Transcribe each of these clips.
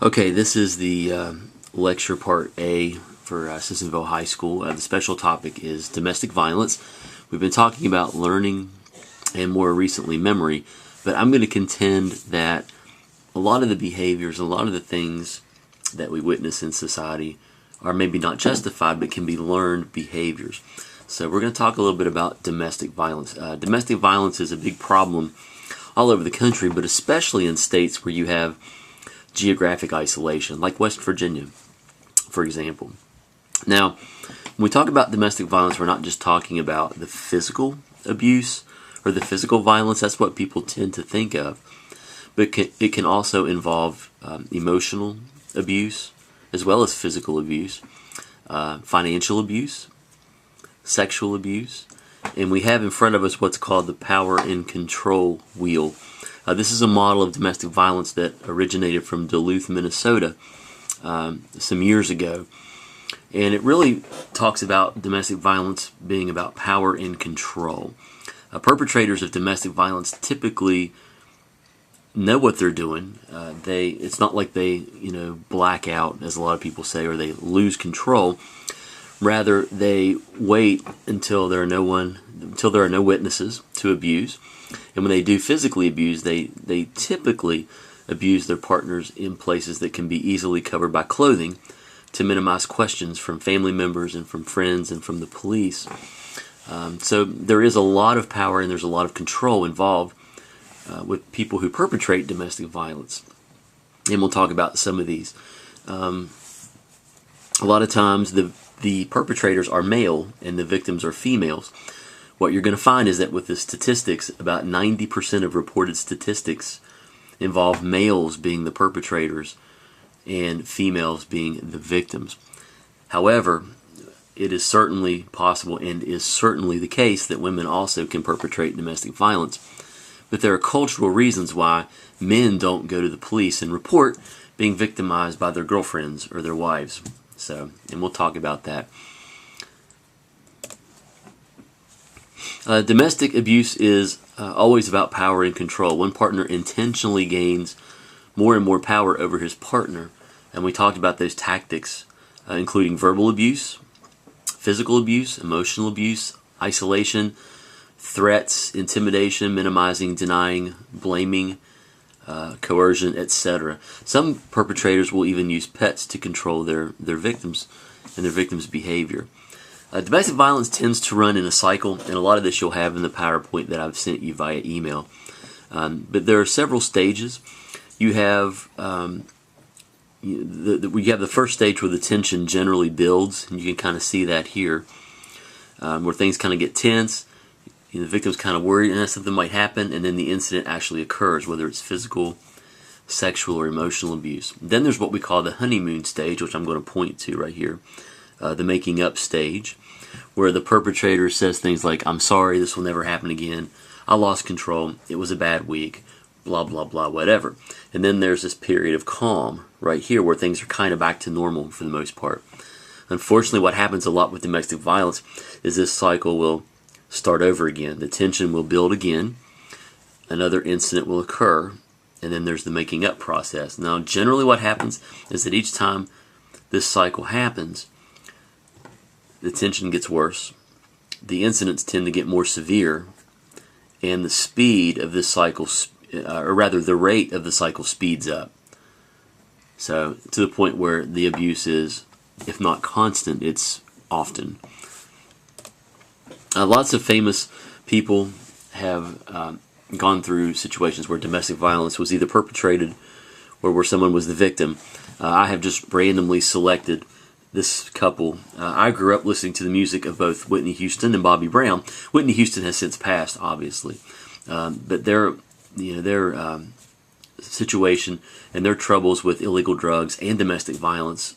Okay, this is the lecture part A for Sissonville High School. The special topic is domestic violence. We've been talking about learning and more recently memory, but I'm going to contend that a lot of the behaviors, a lot of the things that we witness in society are maybe not justified but can be learned behaviors. So we're going to talk a little bit about domestic violence. Domestic violence is a big problem all over the country, but especially in states where you have geographic isolation, like West Virginia, for example. Now, when we talk about domestic violence, we're not just talking about the physical abuse or the physical violence. That's what people tend to think of. But it can also involve emotional abuse as well as physical abuse, financial abuse, sexual abuse, and we have in front of us what's called the power and control wheel. This is a model of domestic violence that originated from Duluth, Minnesota, some years ago. And it really talks about domestic violence being about power and control. Perpetrators of domestic violence typically know what they're doing. It's not like they, black out, as a lot of people say, or they lose control. Rather, they wait until there are no witnesses to abuse. And when they do physically abuse, they typically abuse their partners in places that can be easily covered by clothing to minimize questions from family members and from friends and from the police. So there is a lot of power and there's a lot of control involved with people who perpetrate domestic violence. And we'll talk about some of these. A lot of times the perpetrators are male and the victims are females. What you're going to find is that with the statistics, about 90% of reported statistics involve males being the perpetrators and females being the victims. However, it is certainly possible and is certainly the case that women also can perpetrate domestic violence. But there are cultural reasons why men don't go to the police and report being victimized by their girlfriends or their wives. And we'll talk about that. Domestic abuse is always about power and control. One partner intentionally gains more and more power over his partner. And we talked about those tactics, including verbal abuse, physical abuse, emotional abuse, isolation, threats, intimidation, minimizing, denying, blaming, coercion, etc. Some perpetrators will even use pets to control their victims and their victims' behavior. Domestic violence tends to run in a cycle, and a lot of this you'll have in the PowerPoint that I've sent you via email. But there are several stages. You have the first stage where the tension generally builds, and you can kind of see that here, where things kind of get tense. The victim's kind of worried and something might happen, and then the incident actually occurs, whether it's physical, sexual, or emotional abuse. Then there's what we call the honeymoon stage, which I'm going to point to right here, the making up stage, where the perpetrator says things like, "I'm sorry, this will never happen again. I lost control. It was a bad week," blah, blah, blah, whatever. And then there's this period of calm right here where things are kind of back to normal for the most part. Unfortunately, what happens a lot with domestic violence is this cycle will start over again. The tension will build again. Another incident will occur, and then there's the making up process. Now, generally what happens is that each time this cycle happens, the tension gets worse, the incidents tend to get more severe, and the speed of this cycle, or rather the rate of the cycle, speeds up. So to the point where the abuse is, if not constant, it's often. Lots of famous people have gone through situations where domestic violence was either perpetrated or where someone was the victim. I have just randomly selected this couple. I grew up listening to the music of both Whitney Houston and Bobby Brown. Whitney Houston has since passed, obviously, but their situation and their troubles with illegal drugs and domestic violence,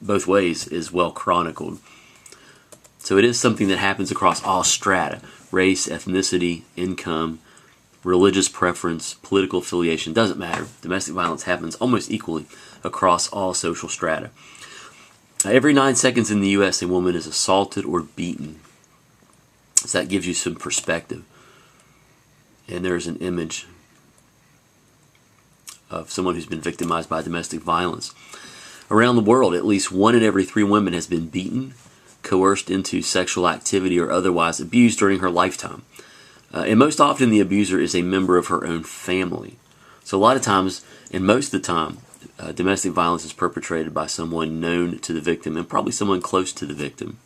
both ways, is well chronicled. So it is something that happens across all strata: race, ethnicity, income, religious preference, political affiliation, doesn't matter. Domestic violence happens almost equally across all social strata. Every 9 seconds in the U.S., a woman is assaulted or beaten. So that gives you some perspective. And there's an image of someone who's been victimized by domestic violence. Around the world, at least 1 in every 3 women has been beaten, coerced into sexual activity, or otherwise abused during her lifetime. And most often the abuser is a member of her own family. So a lot of times, and most of the time, domestic violence is perpetrated by someone known to the victim and probably someone close to the victim.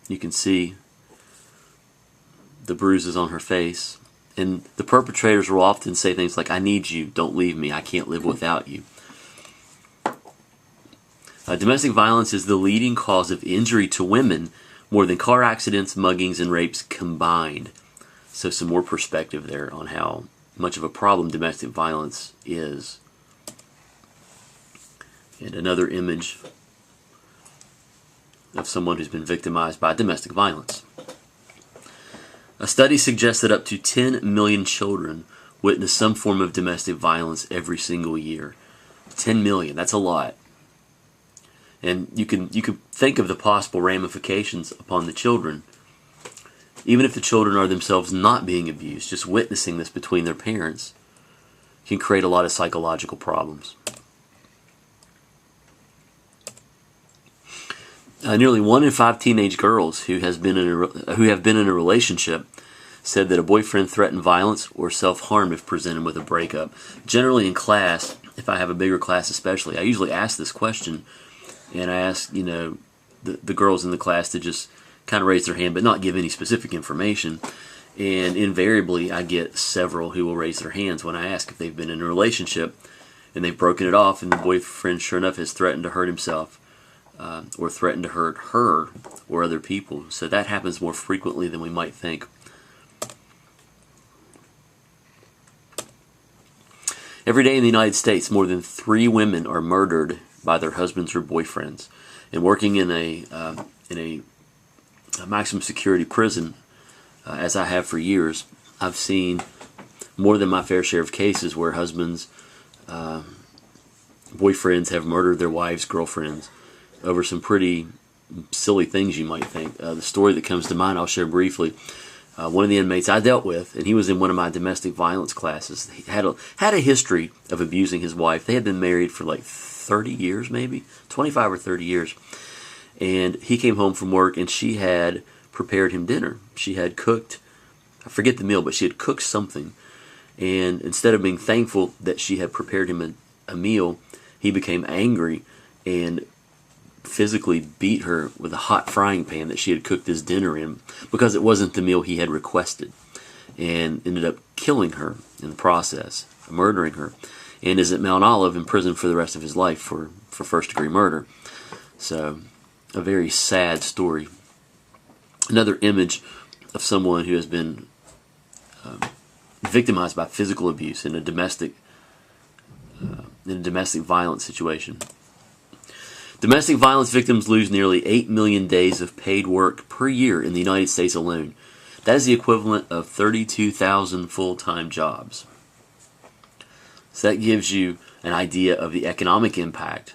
You can see the bruises on her face. And the perpetrators will often say things like, "I need you, don't leave me, I can't live without you." Domestic violence is the leading cause of injury to women, more than car accidents, muggings, and rapes combined. So some more perspective there on how much of a problem domestic violence is. And another image of someone who's been victimized by domestic violence. A study suggests that up to 10 million children witness some form of domestic violence every single year. 10 million, that's a lot. And you can think of the possible ramifications upon the children. Even if the children are themselves not being abused, just witnessing this between their parents can create a lot of psychological problems. Nearly 1 in 5 teenage girls who have been in a relationship said that a boyfriend threatened violence or self-harm if presented with a breakup. Generally in class, if I have a bigger class especially, I usually ask this question, and I ask the girls in the class to just kind of raise their hand but not give any specific information. And invariably I get several who will raise their hands when I ask if they've been in a relationship and they've broken it off, and the boyfriend sure enough has threatened to hurt himself. Or threaten to hurt her or other people. So that happens more frequently than we might think. Every day in the United States, more than 3 women are murdered by their husbands or boyfriends. And working in a maximum security prison, as I have for years, I've seen more than my fair share of cases where husbands, boyfriends have murdered their wives, girlfriends, over some pretty silly things you might think. The story that comes to mind I'll share briefly. One of the inmates I dealt with, and he was in one of my domestic violence classes, he had a history of abusing his wife. They had been married for like 30 years maybe, 25 or 30 years. And he came home from work and she had prepared him dinner. She had cooked, I forget the meal, but she had cooked something. And instead of being thankful that she had prepared him a meal, he became angry and physically beat her with a hot frying pan that she had cooked his dinner in because it wasn't the meal he had requested, and ended up killing her in the process, murdering her, and is at Mount Olive in prison for the rest of his life for first-degree murder. So a very sad story. Another image of someone who has been victimized by physical abuse in a domestic violence situation. Domestic violence victims lose nearly 8 million days of paid work per year in the United States alone. That is the equivalent of 32,000 full-time jobs. So that gives you an idea of the economic impact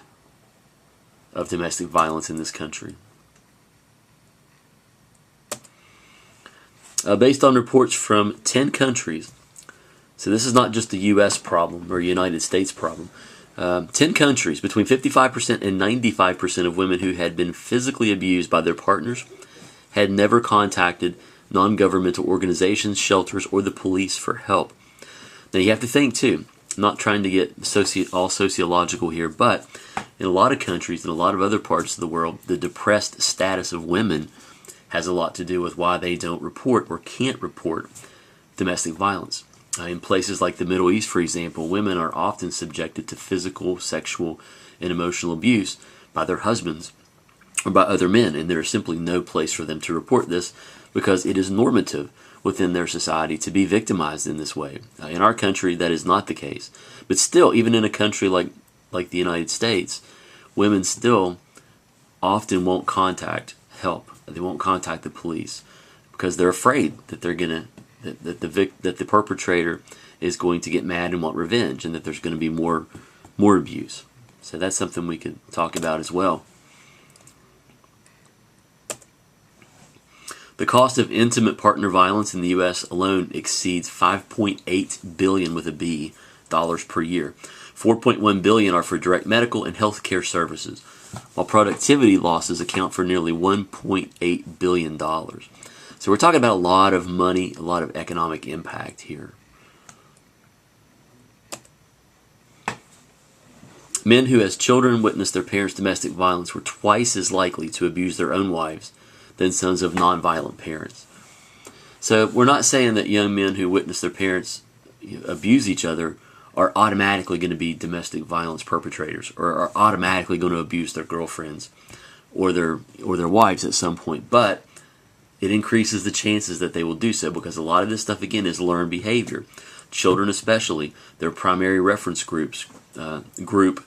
of domestic violence in this country. Based on reports from 10 countries, so this is not just a U.S. problem or a United States problem, 10 countries, between 55% and 95% of women who had been physically abused by their partners had never contacted non-governmental organizations, shelters, or the police for help. Now you have to think too, I'm not trying to get all sociological here, but in a lot of countries, in a lot of other parts of the world, the depressed status of women has a lot to do with why they don't report or can't report domestic violence. In places like the Middle East, for example, women are often subjected to physical, sexual, and emotional abuse by their husbands or by other men, and there is simply no place for them to report this because it is normative within their society to be victimized in this way. In our country, that is not the case. But still, even in a country like the United States, women still often won't contact help. They won't contact the police because they're afraid that they're gonna that the perpetrator is going to get mad and want revenge, and that there's going to be more abuse. So that's something we could talk about as well. The cost of intimate partner violence in the U.S. alone exceeds $5.8 billion with a B dollars per year. $4.1 billion are for direct medical and health care services, while productivity losses account for nearly $1.8 billion. So we're talking about a lot of money, a lot of economic impact here. Men who as children witnessed their parents' domestic violence were twice as likely to abuse their own wives than sons of nonviolent parents. So we're not saying that young men who witness their parents abuse each other are automatically going to be domestic violence perpetrators or are automatically going to abuse their girlfriends or their wives at some point. But it increases the chances that they will do so, because a lot of this stuff, again, is learned behavior. Children especially, their primary reference group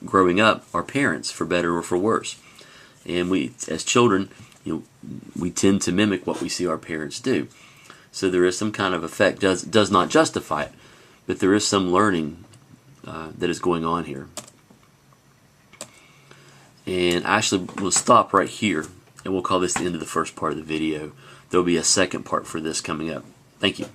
growing up are parents, for better or for worse. And we, as children, we tend to mimic what we see our parents do. So there is some kind of effect. Does not justify it, but there is some learning that is going on here. And actually, we'll stop right here, and we'll call this the end of the first part of the video. There will be a second part for this coming up. Thank you.